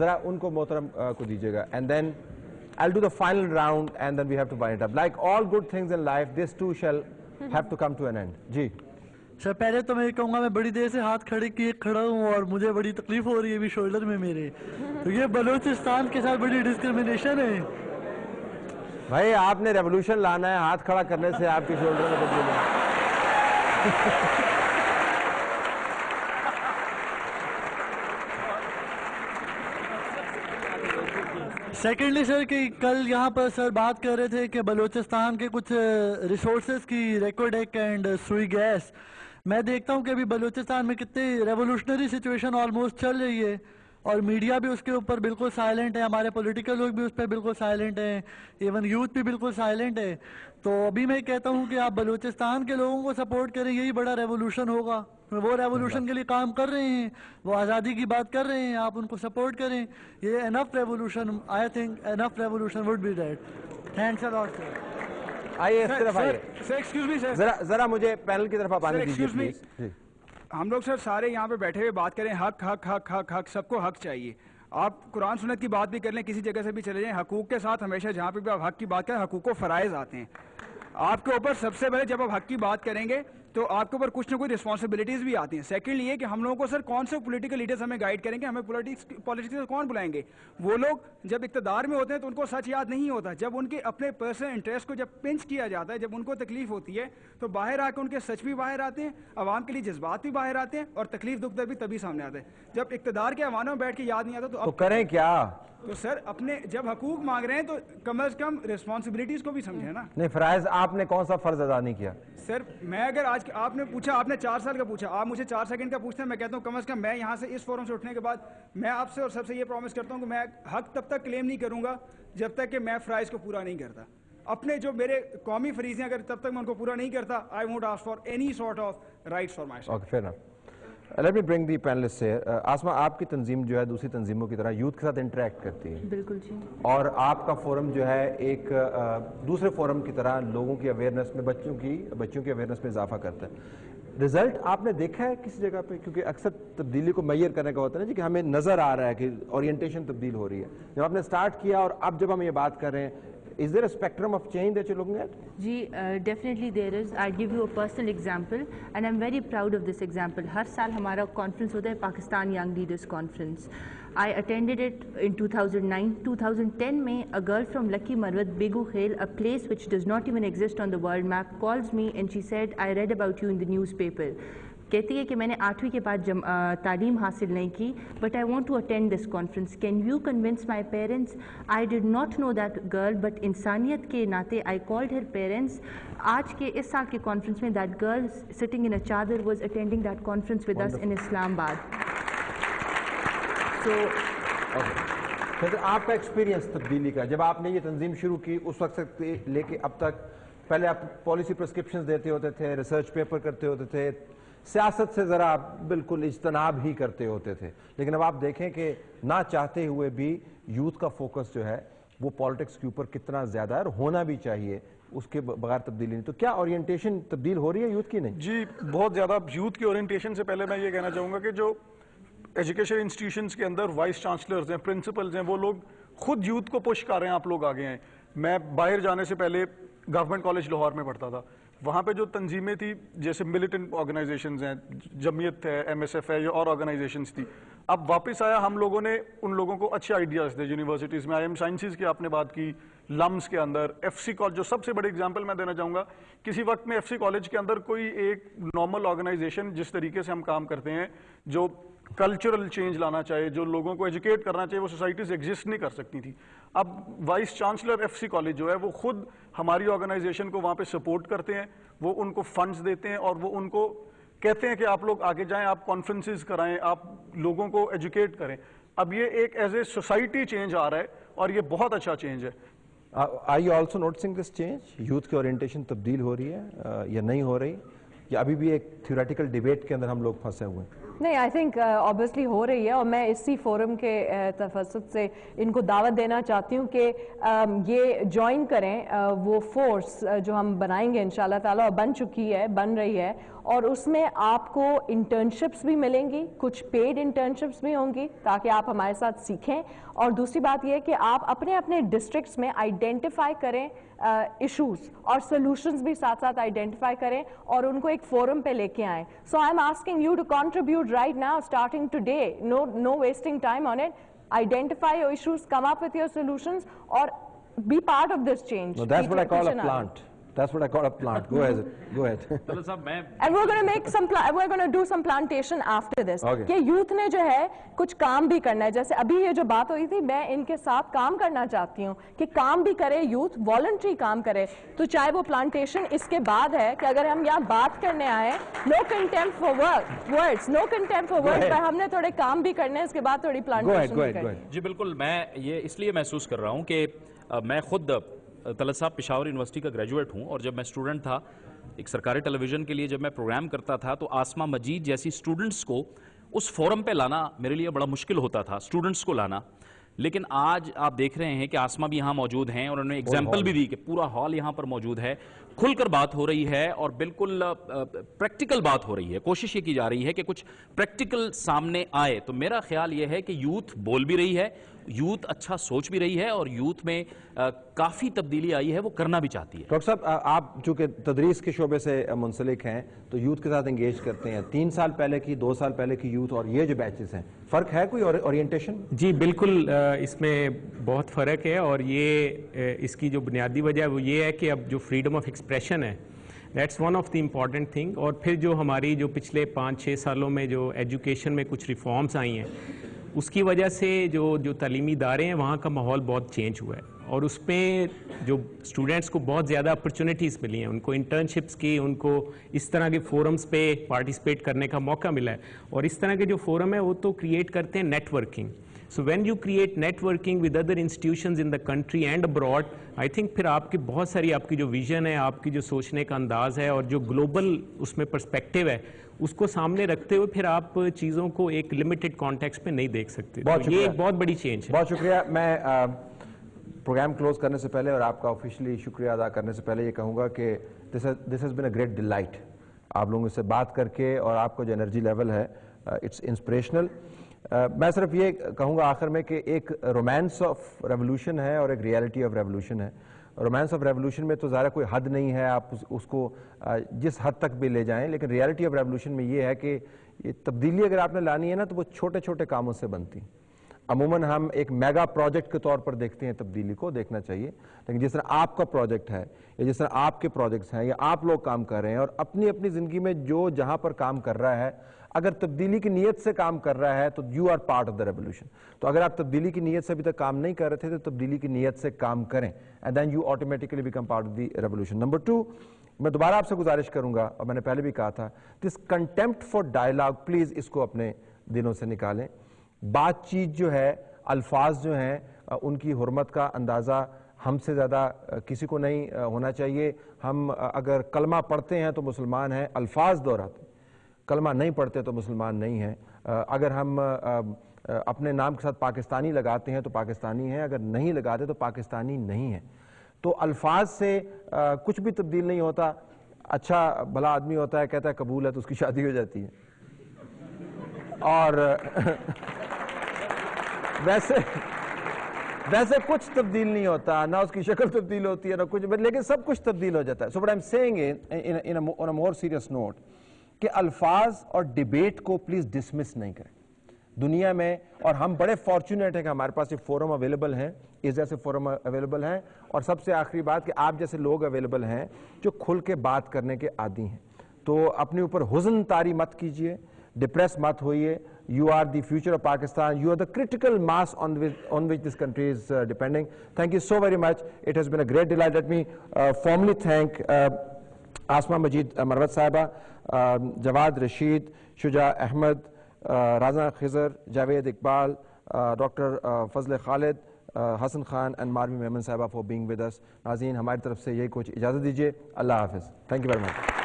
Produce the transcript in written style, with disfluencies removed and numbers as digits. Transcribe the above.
ذرا ان کو محترم کو دیجیے گا, and then I'll do the final round and then we have to wind it up. Like all good things in life, this too shall have to come to an end. جی سر پہلے تو میں یہ کہوں گا, میں بڑی دیر سے ہاتھ کھڑا ہوں اور مجھے بڑی تکلیف ہو رہی ہے ابھی شولڈر میں میرے, تو یہ بلوچستان کے ساتھ بڑی ڈسکرمنیشن ہے. بھائی آپ نے ریولوشن لانا ہے, ہاتھ کھڑا کرنے سے آپ کی شولڈر میں تبدیلی ہے. سیکنڈلی سر کہ کل یہاں پر سر بات کر رہے تھے کہ بلوچستان کے کچھ ریسورسز کی ریکوڈیک اینڈ سوئی گیس, میں دیکھتا ہوں کہ ابھی بلوچستان میں کتنی ریولوشنری سچویشن آلموسٹ چل رہی ہے, اور میڈیا بھی اس کے اوپر بالکل سائلنٹ ہے, ہمارے پولیٹیکل لوگ بھی اس پہ بالکل سائلنٹ ہیں, ایون یوتھ بھی بالکل سائلنٹ ہے. تو ابھی میں کہتا ہوں کہ آپ بلوچستان کے لوگوں کو سپورٹ کریں, یہی بڑا ریولوشن ہوگا. وہ ریولوشن کے لیے کام کر رہے ہیں, وہ آزادی کی بات کر رہے ہیں, آپ ان کو سپورٹ کریں. یہ enough revolution, I think enough revolution would be that. Thanks a lot sir. آئیے اس طرف آئیے سر, ایکسکیوز می سر, ذرا مجھے پینل کی طرف آپ آنے دیجیے پلیز. ہم لوگ سر سارے یہاں پہ بیٹھے ہوئے بات کریں, حق حق حق حق حق, سب کو حق چاہیے. آپ قرآن سنت کی بات بھی کر لیں, کسی جگہ سے بھی چلے جائیں, حقوق کے ساتھ ہمیشہ جہاں پہ بھی آپ حق کی بات کریں, حقوق و فرائض آتے ہیں آپ کے اوپر. سب سے پہلے جب آپ حق کی بات کریں گے تو آپ کے اوپر کچھ نہ کچھ رسپانسبلٹیز بھی آتی ہیں. سیکنڈلی یہ کہ ہم لوگوں کو سر کون سے پولیٹیکل لیڈرز ہمیں گائیڈ کریں گے, ہمیں پولیٹکس سے کون بلائیں گے. وہ لوگ جب اقتدار میں ہوتے ہیں تو ان کو سچ یاد نہیں ہوتا, جب ان کے اپنے پرسنل انٹرسٹ کو جب پنچ کیا جاتا ہے, جب ان کو تکلیف ہوتی ہے تو باہر آ کے ان کے سچ بھی باہر آتے ہیں, عوام کے لیے جذبات بھی باہر آتے ہیں, اور تکلیف دکھ درد بھی تبھی سامنے آتا ہے. جب اقتدار کے ایوانوں میں بیٹھ کے یاد نہیں آتا تو کریں کیا. تو سر اپنے جب حقوق مانگ رہے ہیں تو کم از کم ریسپانسبلٹیز کو بھی سمجھیں نا. نہیں فرائض آپ نے کون سا فرض ادا نہیں کیا سر. میں اگر آج آپ نے پوچھا, آپ نے 4 سال کا پوچھا, آپ مجھے 4 سیکنڈ کا پوچھتے ہیں, میں کہتا ہوں کم از کم میں یہاں سے اس فورم سے اٹھنے کے بعد میں آپ سے اور سب سے یہ پرومس کرتا ہوں کہ میں حق تب تک کلیم نہیں کروں گا جب تک کہ میں فرائض کو پورا نہیں کرتا. اپنے جو میرے قومی فریضے ہیں اگر تب تک میں ان کو پورا نہیں کرتا, I won't ask for any sort of rights for my self. Okay فیر انف. Let me bring the panelists here. آسما, آپ کی تنظیم جو ہے دوسری تنظیموں کی طرح یوتھ کے ساتھ انٹریکٹ کرتی ہے. بالکل جی. اور آپ کا فورم جو ہے ایک دوسرے فورم کی طرح لوگوں کی اویئرنیس میں, بچوں کی اویئرنیس میں اضافہ کرتا ہے. رزلٹ آپ نے دیکھا ہے کسی جگہ پہ, کیونکہ اکثر تبدیلی کو میئر کرنے کا ہوتا ہے نا جی, کہ ہمیں نظر آ رہا ہے کہ اورینٹیشن تبدیل ہو رہی ہے. جب آپ نے سٹارٹ کیا اور اب جب ہم یہ بات کر رہے ہیں, is there a spectrum of change that you're looking at? G definitely there is. I'll give you a personal example and I'm very proud of this example. ہر سال ہمارا کانفرنس ہوتا ہے Pakistan young leaders conference. I attended it in 2009. 2010 میں a girl from Lucky Marwat, Begu Khel, a place which does not even exist on the world map, calls me and she said, I read about you in the newspaper. کہتی ہے کہ میں نے 8ویں کے بعد تعلیم حاصل نہیں کی, but I want to attend this conference. Can you convince my parents? I did not know that girl, but انسانیت کے ناطے آئی کالڈ ہر پیرنٹس. آج کے اس سال کے کانفرنس میں that girl sitting in a chadar was attending that conference with us in Islamabad. پھر آپ کا ایکسپیرینس تبدیلی کا, جب آپ نے یہ تنظیم شروع کی اس وقت سے لے کے اب تک, پہلے آپ پالیسی پرسکرپشنز دیتے ہوتے تھے, ریسرچ پیپر کرتے ہوتے تھے, سیاست سے ذرا بالکل اجتناب ہی کرتے ہوتے تھے, لیکن اب آپ دیکھیں کہ نہ چاہتے ہوئے بھی یوتھ کا فوکس جو ہے وہ پالیٹکس کے اوپر کتنا زیادہ ہے, اور ہونا بھی چاہیے, اس کے بغیر تبدیلی نہیں. تو کیا اورینٹیشن تبدیل ہو رہی ہے یوتھ کی؟ نہیں جی بہت زیادہ. یوتھ کی اورینٹیشن سے پہلے میں یہ کہنا چاہوں گا کہ جو ایجوکیشن انسٹیٹیوشنز کے اندر وائس چانسلرز ہیں, پرنسپلز ہیں, وہ لوگ خود یوتھ کو پش کر رہے ہیں. آپ لوگ آگے ہیں. میں باہر جانے سے پہلے گورنمنٹ کالج لاہور میں پڑھتا تھا, وہاں پہ جو تنظیمیں تھی جیسے ملیٹنٹ آرگنائزیشنز ہیں, جمعیت ہے, ایم ایس ایف ہے, یا اور آرگنائزیشنز تھی. اب واپس آیا, ہم لوگوں نے ان لوگوں کو اچھے آئیڈیاز دے یونیورسٹیز میں. آئی ایم سائنسز کی آپ نے بات کی, لمس کے اندر, ایف سی کالج, جو سب سے بڑی اگزامپل میں دینا چاہوں گا, کسی وقت میں ایف سی کالج کے اندر کوئی ایک نارمل آرگنائزیشن جس طریقے سے ہم کام کرتے ہیں, جو کلچرل چینج لانا چاہے, جو لوگوں کو ایجوکیٹ کرنا چاہیے, وہ سوسائٹیز ایگزسٹ نہیں کر سکتی تھی. اب vice chancellor F C college جو ہے وہ خود ہماری آرگنائزیشن کو وہاں پہ سپورٹ کرتے ہیں, وہ ان کو فنڈز دیتے ہیں, اور وہ ان کو کہتے ہیں کہ آپ لوگ آگے جائیں, آپ کانفرنسز کرائیں, آپ لوگوں کو ایجوکیٹ کریں. اب یہ ایک ایز اے سوسائٹی چینج آ رہا ہے, اور یہ بہت اچھا چینج ہے. Are you also noticing this change? Youth کی اورینٹیشن تبدیل ہو رہی ہے یا نہیں ہو رہی, یا ابھی بھی ایک تھیوریٹیکل ڈیبیٹ کے اندر ہم لوگ پھنسے ہوئے ہیں؟ نہیں, آئی تھنک آبویسلی ہو رہی ہے, اور میں اسی فورم کے تفصد سے ان کو دعوت دینا چاہتی ہوں کہ یہ جوائن کریں وہ فورس جو ہم بنائیں گے انشاءاللہ تعالیٰ, اور بن چکی ہے, بن رہی ہے, اور اس میں آپ کو انٹرنشپس بھی ملیں گی, کچھ پیڈ انٹرنشپس بھی ہوں گی تاکہ آپ ہمارے ساتھ سیکھیں. اور دوسری بات یہ کہ آپ اپنے اپنے ڈسٹرکٹس میں آئیڈینٹیفائی کریں ایشوز اور سولوشنز بھی ساتھ ساتھ آئیڈینٹیفائی کریں اور ان کو ایک فورم پہ لے کے آئیں. So I am asking you to contribute right now starting today, no wasting time on it. Identify your issues, come up with your solutions, or be part of this change. No, that's what I call a plant. That's what I call a plant. Go ahead. And we're going to make we're going to do some plantation after this. Okay. کہ youth نے جو ہے کچھ کام بھی کرنا ہے. جیسے ابھی یہ جو بات ہوئی تھی, میں ان کے ساتھ کام کرنا چاہتی ہوں کہ کام بھی کرے یوتھ, والنٹری کام کرے. تو چاہے وہ پلانٹیشن اس کے بعد ہے کہ اگر ہم یہاں بات کرنے آئے, no contempt for words, no contempt for words, پر ہم نے تھوڑے کام بھی کرنے ہیں, اس کے بعد تھوڑی پلانٹیشن بھی کرنی ہے. جی بالکل, میں یہ اس لیے محسوس کر رہا ہوں کہ میں خود طلعت صاحب پشاور یونیورسٹی کا گریجویٹ ہوں, اور جب میں اسٹوڈنٹ تھا ایک سرکاری ٹیلی ویژن کے لیے جب میں پروگرام کرتا تھا تو آسما مجید جیسی اسٹوڈنٹس کو اس فورم پہ لانا میرے لیے بڑا مشکل ہوتا تھا, اسٹوڈنٹس کو لانا. لیکن آج آپ دیکھ رہے ہیں کہ آسما بھی یہاں موجود ہیں, اور انہوں نے ایگزامپل بھی دی کہ پورا ہال یہاں پر موجود ہے, کھل کر بات ہو رہی ہے اور بالکل پریکٹیکل بات ہو رہی ہے. کوشش یہ کی جا رہی ہے کہ کچھ پریکٹیکل سامنے آئے. تو میرا خیال یہ ہے کہ یوتھ بول بھی رہی ہے, یوتھ اچھا سوچ بھی رہی ہے, اور یوتھ میں کافی تبدیلی آئی ہے, وہ کرنا بھی چاہتی ہے. ڈاکٹر صاحب, آپ چونکہ تدریس کے شعبے سے منسلک ہیں تو یوتھ کے ساتھ انگیج کرتے ہیں. 3 سال پہلے کی, 2 سال پہلے کی یوتھ اور یہ جو بیچز ہیں, فرق ہے کوئی اورینٹیشن؟ جی بالکل, اس میں بہت فرق ہے, اور یہ اس کی جو بنیادی وجہ ہے وہ یہ ہے کہ اب جو فریڈم آف ایکسپریشن ہے, that's one of the important thing. اور پھر جو ہماری جو پچھلے 5-6 سالوں میں جو ایجوکیشن میں کچھ ریفارمز آئی ہیں, اس کی وجہ سے جو تعلیمی ادارے ہیں وہاں کا ماحول بہت چینج ہوا ہے, اور اس میں جو اسٹوڈنٹس کو بہت زیادہ اپرچونیٹیز ملی ہیں, ان کو انٹرنشپس کی, ان کو اس طرح کے فورمز پہ پارٹیسپیٹ کرنے کا موقع ملا ہے. اور اس طرح کے جو فورم ہے وہ تو کریٹ کرتے ہیں networking. So when you create networking with other institutions in the country and abroad, I think پھر آپ کی بہت ساری آپ کی جو ویژن ہے, آپ کی جو سوچنے کا انداز ہے, اور جو گلوبل اس میں پرسپیکٹیو ہے, اس کو سامنے رکھتے ہوئے پھر آپ چیزوں کو ایک لمیٹڈ کانٹیکسٹ میں نہیں دیکھ سکتے. یہ ایک بہت بڑی چینج ہے. بہت شکریہ. میں پروگرام کلوز کرنے سے پہلے اور آپ کا آفیشلی شکریہ ادا کرنے سے پہلے یہ کہوں گا کہ this has been a great delight آپ لوگوں سے بات کر کے, اور آپ کا جو انرجی لیول ہے اٹس انسپریشنل. میں صرف یہ کہوں گا آخر میں کہ ایک رومانس آف ریولوشن ہے اور ایک ریئلٹی آف ریولوشن ہے. رومانس آف ریولوشن میں تو ظاہر کوئی حد نہیں ہے, آپ اس کو جس حد تک بھی لے جائیں, لیکن ریئلٹی آف ریولوشن میں یہ ہے کہ یہ تبدیلی اگر آپ نے لانی ہے نا تو وہ چھوٹے چھوٹے کاموں سے بنتی. عموماً ہم ایک میگا پروجیکٹ کے طور پر دیکھتے ہیں تبدیلی کو, دیکھنا چاہیے, لیکن جس طرح آپ کا پروجیکٹ ہے یا جس طرح آپ کے پروجیکٹس ہیں یا آپ لوگ کام کر رہے ہیں, اور اپنی اپنی زندگی میں جو جہاں پر کام کر رہا ہے, اگر تبدیلی کی نیت سے کام کر رہا ہے تو you are part of the revolution. تو اگر آپ تبدیلی کی نیت سے ابھی تک کام نہیں کر رہے تھے تو تبدیلی کی نیت سے کام کریں, and then you automatically become part of the revolution. Number 2, میں دوبارہ آپ سے گزارش کروں گا, اور میں نے پہلے بھی کہا تھا, دس کنٹیمپٹ فار ڈائلاگ, پلیز اس کو اپنے دلوں سے نکالیں. بات چیت جو ہے, الفاظ جو ہیں, ان کی حرمت کا اندازہ ہم سے زیادہ کسی کو نہیں ہونا چاہیے. ہم اگر کلمہ پڑھتے ہیں تو مسلمان ہیں, الفاظ دہراتے, کلمہ نہیں پڑھتے تو مسلمان نہیں ہیں. اگر ہم اپنے نام کے ساتھ پاکستانی لگاتے ہیں تو پاکستانی ہیں, اگر نہیں لگاتے تو پاکستانی نہیں ہیں. تو الفاظ سے کچھ بھی تبدیل نہیں ہوتا. اچھا بھلا آدمی ہوتا ہے, کہتا ہے قبول ہے, تو اس کی شادی ہو جاتی ہے. اور ویسے کچھ تبدیل نہیں ہوتا, نہ اس کی شکل تبدیل ہوتی ہے نہ کچھ, لیکن سب کچھ تبدیل ہو جاتا ہے. So what I'm saying on a more serious note, کہ الفاظ اور ڈیبیٹ کو پلیز ڈسمس نہیں کریں دنیا میں. اور ہم بڑے فارچونیٹ ہیں کہ ہمارے پاس یہ فورم اویلیبل ہیں, اس جیسے فورم اویلیبل ہیں, اور سب سے آخری بات کہ آپ جیسے لوگ اویلیبل ہیں جو کھل کے بات کرنے کے عادی ہیں. تو اپنے اوپر حزن طاری مت کیجئے, ڈپریس مت ہوئیے. You are the future of Pakistan. You are the critical mass on which this country is depending. Thank you so very much. It has been a great delight. Let me formally thank Asma Majeed Marwat Sahiba, Jawad Rashid, Shuja Ahmed, Razan Khizr, Javed Iqbal, Dr. Fazle Khalid, Hassan Khan and Marvi Mehman Sahiba for being with us. ناظرین, ہماری طرف سے یہی کچھ اجازت دیجیے. اللہ حافظ. Thank you very much.